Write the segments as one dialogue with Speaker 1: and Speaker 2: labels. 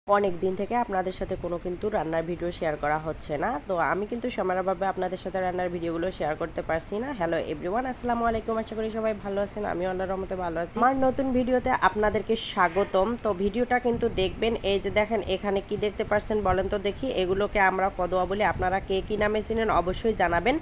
Speaker 1: অনেক দিন থেকে আপনাদের সাথে কোনো কিন্তু রান্নার ভিডিও শেয়ার করা হচ্ছে না। তো আমি কিন্তু সময়ভাবে আপনাদের সাথে রান্নার ভিডিওগুলো শেয়ার করতে পারছি না। হ্যালো এভরিওয়ান, আসসালামু আলাইকুম। আশা করি সবাই ভালো আছেন, আমি আল্লাহর রহমতে ভালো আছি। আমার নতুন ভিডিওতে আপনাদেরকে স্বাগতম। তো ভিডিওটা কিন্তু দেখবেন। এই যে দেখেন এখানে কি দেখতে পাচ্ছেন বলেন তো দেখি। এগুলোকে আমরা কদোয়া বলি, আপনারা কে কি নামে চিনেন অবশ্যই জানাবেন।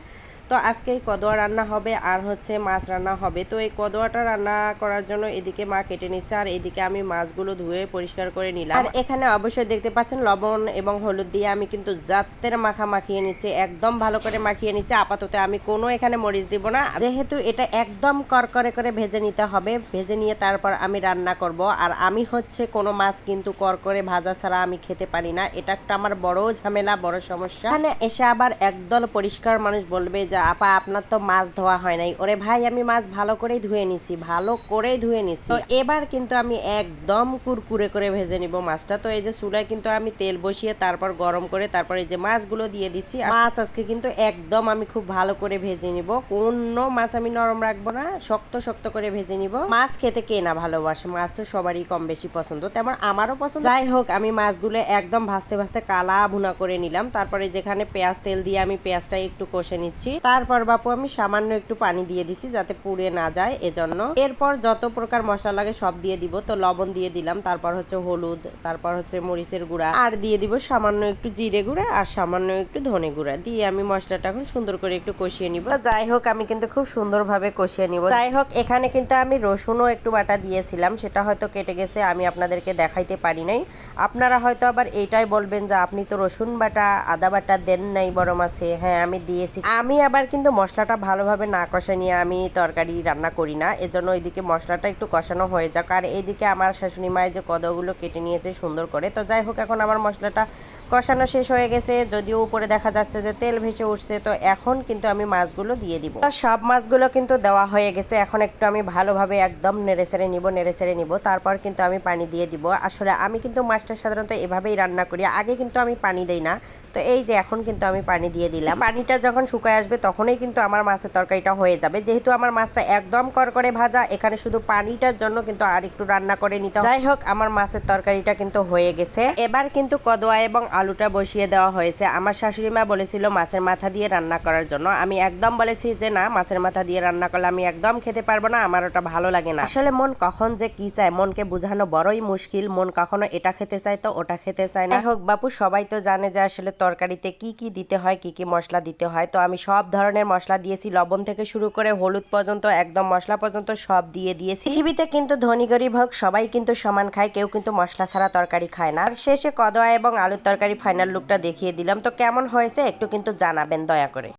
Speaker 1: তো আজকে এই কদোয়া রান্না হবে আর হচ্ছে মাছ রান্না হবে। তো এই কদোয়াটা রান্না করার জন্য এদিকে মা কেটে নিচ্ছে আর এদিকে আমি মাছগুলো ধুয়ে পরিষ্কার করে নিলাম। আর এখানে অবশ্যই দেখতে পাচ্ছেন লবণ এবং হলুদ দিয়ে আমি কিন্তু জাতের মাখা মাখিয়ে নিচ্ছি, একদম ভালো করে মাখিয়ে নিচ্ছি। আপাতত আমি কোনো এখানে মরিচ দিব না, যেহেতু এটা একদম করকরে করে ভেজে নিতে হবে। ভেজে নিয়ে তারপর আমি রান্না করব। আর আমি হচ্ছে কোনো মাছ কিন্তু করকরে ভাজা ছাড়া আমি খেতে পারি না, এটা একটা আমার বড় ঝামেলা, বড় সমস্যা। এখানে এসে আবার একদল পরিষ্কার মানুষ বলবে যে আপা আপনার তো মাছ ধোয়া হয় নাই। ওরে ভাই, আমি মাছ ভালো করেই ধুয়ে নিছি, ভালো করেই ধুয়ে নিছি। তো এবার কিন্তু আমি একদম কুরকুরে করে ভেজে নিব মাছটা। তো এই যে চুলায় কিন্তু আমি তেল বসিয়ে তারপর গরম করে তারপর এই যে মাছগুলো দিয়ে দিচ্ছি। মাছ আজকে কিন্তু একদম আমি খুব ভালো করে ভেজে নিব, কোনো মাছ আমি নরম রাখবো না, শক্ত শক্ত করে ভেজে নিব। মাছ খেতে কে না ভালোবাসে, মাছ তো সবারই কম বেশি পছন্দ, তেমন আমারও পছন্দ। যাই হোক, আমি মাছগুলো একদম ভাজতে ভাজতে কালা ভুনা করে নিলাম। তারপরে যেখানে পেঁয়াজ তেল দিয়ে আমি পেঁয়াজটা একটু কষে নিচ্ছি। তারপর বাপু আমি সামান্য একটু পানি দিয়ে দিছি যাতে পুড়ে না যায় এজন্য। এরপর যত প্রকার মশলা লাগে সব দিয়ে দিব। তো লবণ দিয়ে দিলাম, তারপর হচ্ছে হলুদ, তারপর হচ্ছে মরিচের গুঁড়া, আর দিয়ে দিব সামান্য একটু জিরে গুঁড়া আর সামান্য একটু ধনে গুঁড়া দিয়ে আমি মশলাটা এখন সুন্দর করে একটু কষিয়ে নিব। যাই হোক, আমি কিন্তু খুব সুন্দরভাবে কষিয়ে নিব। যাই হোক, এখানে কিন্তু আমি রসুনও একটু বাটা দিয়েছিলাম, সেটা হয়তো কেটে গেছে, আমি আপনাদেরকে দেখাইতে পারি নাই। আপনারা হয়তো আবার এইটাই বলবেন যে আপনি তো রসুন বাটা আদা বাটা দেন নাই বড় মাছে। হ্যাঁ, আমি দিয়েছি। আমি আবার কিন্তু মশলাটা ভালোভাবে না কষা নিয়ে আমি তরকারি রান্না করি না, এজন্য ওইদিকে মশলাটা একটু কষানো হয়ে যাক। আর এইদিকে আমার শাশুড়ি মায়ের যে কদগুলো কেটে নিয়েছে সুন্দর করে। তো যাই হোক, এখন আমার মশলাটা কষানো শেষ হয়ে গেছে, যদিও উপরে দেখা যাচ্ছে যে তেল ভেসে উঠছে। তো এখন কিন্তু আমি মাছগুলো দিয়ে দিব। সব মাছগুলো কিন্তু দেওয়া হয়ে গেছে। এখন একটু আমি ভালোভাবে একদম নেড়েচেড়ে নিব। তারপর কিন্তু আমি পানি দিয়ে দিব। আসলে আমি কিন্তু মাছটা সাধারণত এভাবেই রান্না করি, আগে কিন্তু আমি পানি দেই না। তো এই যে এখন কিন্তু আমি পানি দিয়ে দিলাম। পানিটা যখন শুকায় আসবে তখনই কিন্তু আমার মাছের তরকারিটা হয়ে যাবে। যেহেতু আমার মাছটা একদম করকরে ভাজা, এখানে শুধু পানিটার জন্য কিন্তু আর একটু রান্না করে নিতে। যাই হোক, আমার মাছের তরকারিটা কিন্তু হয়ে গেছে। এবার কিন্তু কদোয়া এবং আলুটা বসিয়ে দেওয়া হয়েছে। আমার শাশুড়ি মা বলেছিল মাছের মাথা দিয়ে রান্না করার জন্য। আমি একদম বলেছি যে না, মাছের মাথা দিয়ে রান্না করলে আমি একদম খেতে পারবো না, আমার ওটা ভালো লাগে না। আসলে মন কখন যে কি চায় মনকে বোঝানো বড়ই মুশকিল। মন কখনো এটা খেতে চায় তো ওটা খেতে চায় না। হোক বাপু, সবাই তো জানে যে আসলে তরকারিতে কি কি দিতে হয়, কি কি মশলা দিতে হয়। তো আমি সব ধরনের মশলা দিয়েছি, লবণ থেকে শুরু করে হলুদ পর্যন্ত, একদম মশলা পর্যন্ত সব দিয়ে দিয়েছি। পৃথিবীতে কিন্তু ধনী গরিব হোক সবাই কিন্তু সমান খায়, কেউ কিন্তু মশলা ছাড়া তরকারি খায় না। আর শেষে কদোয়া এবং আলুর তরকারি ফাইনাল লুকটা দেখিয়ে দিলাম। তো কেমন হয়েছে একটু কিন্তু জানাবেন দয়া করে।